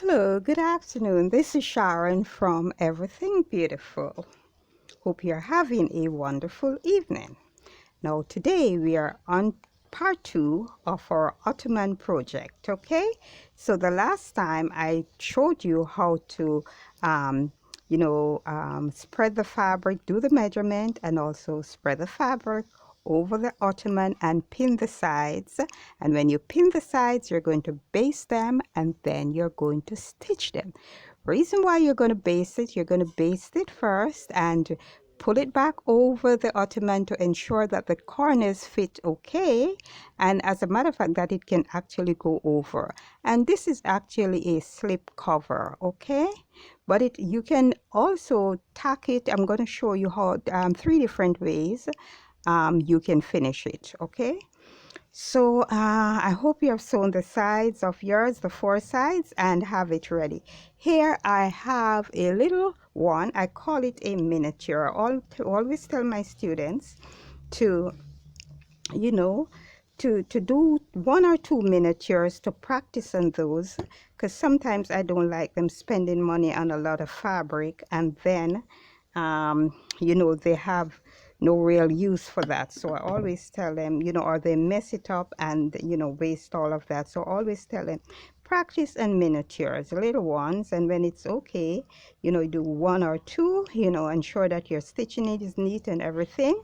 Hello, good afternoon. This is Sharon from Everything Beautiful. Hope you're having a wonderful evening. Now, today we are on part 2 of our Ottoman project, okay? So the last time I showed you how to, spread the fabric, do the measurement, and also spread the fabric over the ottoman and pin the sides. And when you pin the sides, you're going to baste them and then you're going to stitch them. Reason why you're going to baste it, you're going to baste it first and pull it back over the ottoman to ensure that the corners fit okay, and as a matter of fact that it can actually go over. And this is actually a slip cover, okay, but you can also tack it. I'm going to show you how 3 different ways you can finish it, okay. So I hope you have sewn the sides of yours, the 4 sides, and have it ready. Here I have a little one. I call it a miniature. I always tell my students to, you know, to do 1 or 2 miniatures to practice on those, because sometimes I don't like them spending money on a lot of fabric and then they have no real use for that. So I always tell them, or they mess it up and waste all of that. So I always tell them, practice and miniatures, little ones, and when it's okay, do 1 or 2, ensure that your stitching is neat and everything,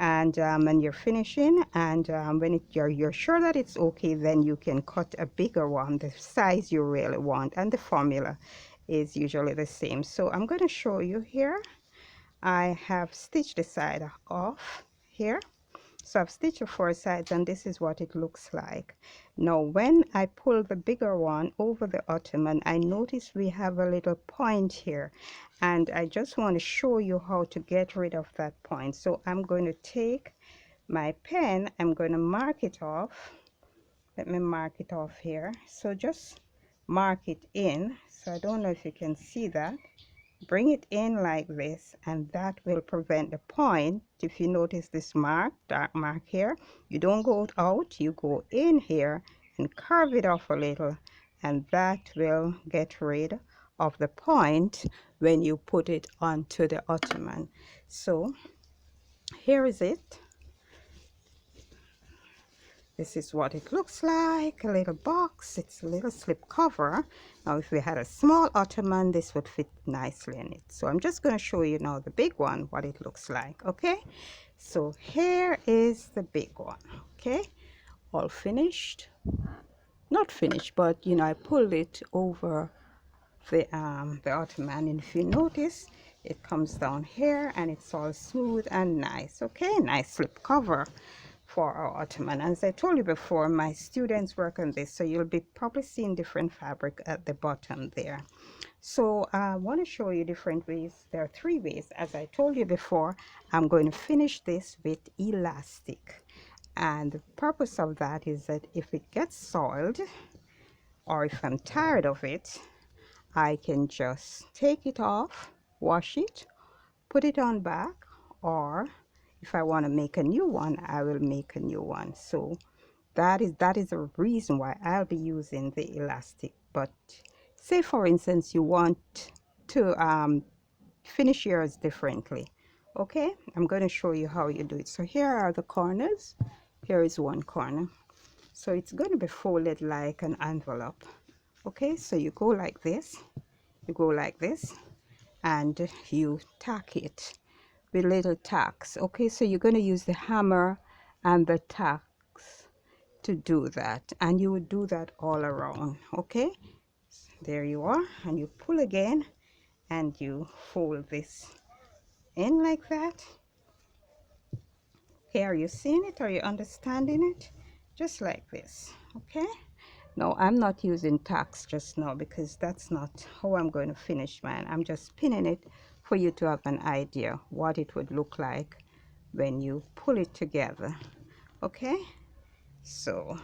and you're finishing, and when you're sure that it's okay, then you can cut a bigger one, the size you really want, and the formula is usually the same. So I'm going to show you here. I have stitched the side off here. So I've stitched the 4 sides and this is what it looks like. Now when I pull the bigger one over the ottoman, I notice we have a little point here, and I just want to show you how to get rid of that point. So I'm going to take my pen, I'm going to mark it off. Let me mark it off here. So just mark it in. So I don't know if you can see that. Bring it in like this, and that will prevent the point. If you notice this mark, dark mark here, you don't go out, you go in here and curve it off a little, and that will get rid of the point when you put it onto the ottoman. So here is it. This is what it looks like, a little box. It's a little slip cover. Now if we had a small ottoman, this would fit nicely in it. So I'm just going to show you now the big one, what it looks like, okay? So here is the big one, okay? All finished. Not finished, but I pulled it over the ottoman, and if you notice, it comes down here and it's all smooth and nice, okay? Nice slip cover for our ottoman. As I told you before, my students work on this, so you'll be probably seeing different fabric at the bottom there. So I want to show you different ways. There are 3 ways. As I told you before, I'm going to finish this with elastic, and the purpose of that is that if it gets soiled or if I'm tired of it, I can just take it off, wash it, put it on back, or if I want to make a new one, I will make a new one. So that is the reason why I'll be using the elastic. But say for instance you want to finish yours differently, okay, I'm going to show you how you do it. So here are the corners. Here is one corner, so it's going to be folded like an envelope, okay? So you go like this, you go like this, and you tack it with little tacks, okay? So you're going to use the hammer and the tacks to do that, and you would do that all around, okay? There you are, and you pull again and you fold this in like that. Okay, are you seeing it? Are you understanding it? Just like this, okay? No, I'm not using tacks just now because that's not how I'm going to finish mine. I'm just pinning it for you to have an idea what it would look like when you pull it together, okay? So,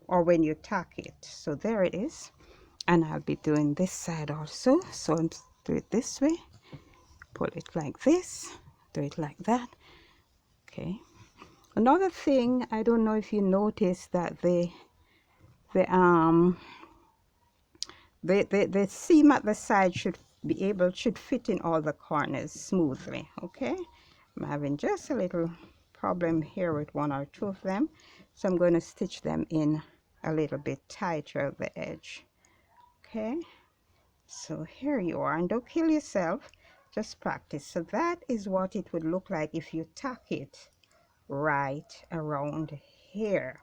or when you tack it. So there it is, and I'll be doing this side also. So I'm do it this way, pull it like this, do it like that, okay? Another thing, I don't know if you noticed that the the seam at the side should fit in all the corners smoothly. Okay, I'm having just a little problem here with one or two of them, so I'm going to stitch them in a little bit tighter at the edge. Okay, so here you are, and don't kill yourself, just practice. So that is what it would look like if you tack it right around here.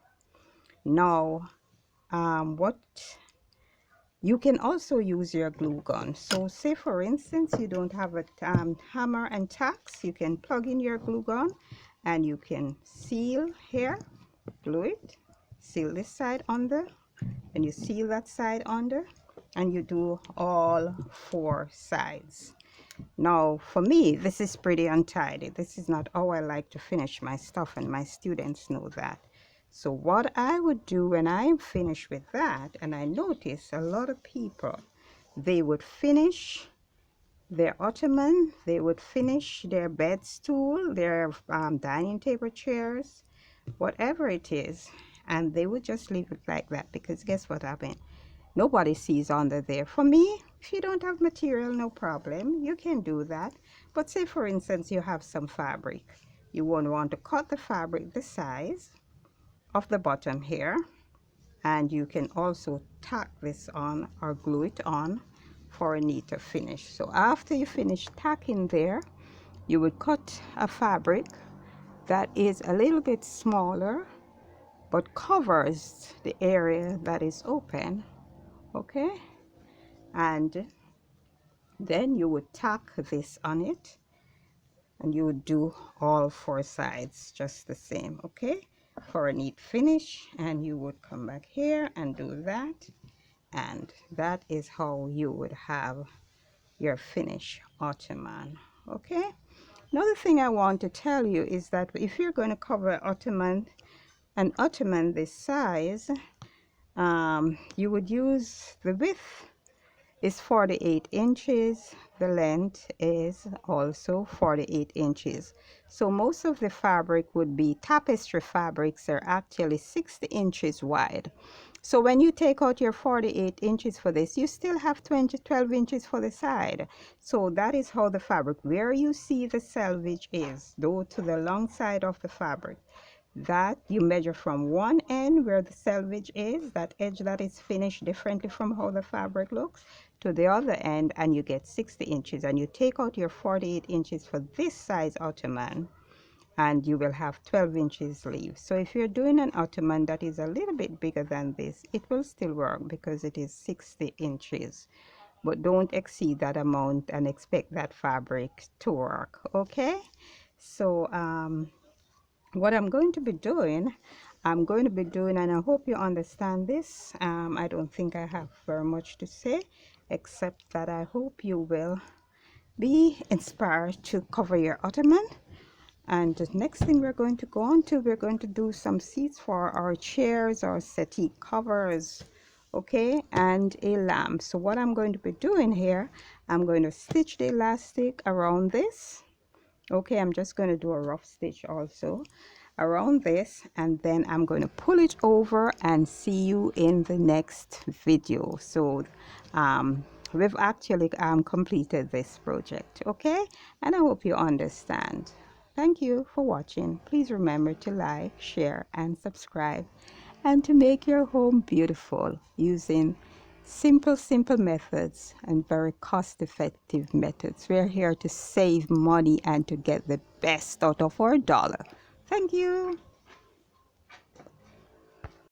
Now what you can also use your glue gun. So say for instance you don't have a hammer and tacks, you can plug in your glue gun and you can seal here, glue it, seal this side under, and you seal that side under, and you do all four sides. Now for me, this is pretty untidy. This is not how I like to finish my stuff, and my students know that. So what I would do when I'm finished with that, and I notice a lot of people, they would finish their ottoman, they would finish their bed stool, their dining table chairs, whatever it is, and they would just leave it like that, because guess what happened? Nobody sees under there. For me, if you don't have material, no problem, you can do that. But say for instance you have some fabric, you won't want to cut the fabric the size of the bottom here, and you can also tack this on or glue it on for a neater finish. So after you finish tacking there, you would cut a fabric that is a little bit smaller but covers the area that is open. Okay, and then you would tack this on it, and you would do all four sides just the same, okay, for a neat finish. And you would come back here and do that, and that is how you would have your finished ottoman. Okay, another thing I want to tell you is that if you're going to cover an ottoman this size, you would use, the width is 48 inches, the length is also 48 inches. So most of the fabric would be, tapestry fabrics are actually 60 inches wide. So when you take out your 48 inches for this, you still have 12 inches for the side. So that is how the fabric, where you see the selvage is, though to the long side of the fabric, that you measure from one end where the selvage is, that edge that is finished differently from how the fabric looks, to the other end, and you get 60 inches, and you take out your 48 inches for this size ottoman, and you will have 12 inches leave. So if you're doing an ottoman that is a little bit bigger than this, it will still work because it is 60 inches. But don't exceed that amount and expect that fabric to work. Okay, so what I'm going to be doing, and I hope you understand this, I don't think I have very much to say, except that I hope you will be inspired to cover your ottoman. And the next thing we're going to go on to, we're going to do some seats for our chairs, our settee covers, okay, and a lamp. So what I'm going to be doing here, I'm going to stitch the elastic around this. Okay, I'm just going to do a rough stitch also around this, and then I'm going to pull it over and see you in the next video. So we've actually completed this project, okay, and I hope you understand. Thank you for watching. Please remember to like, share, and subscribe, and to make your home beautiful using simple methods and very cost-effective methods. We're here to save money and to get the best out of our dollar. Thank you.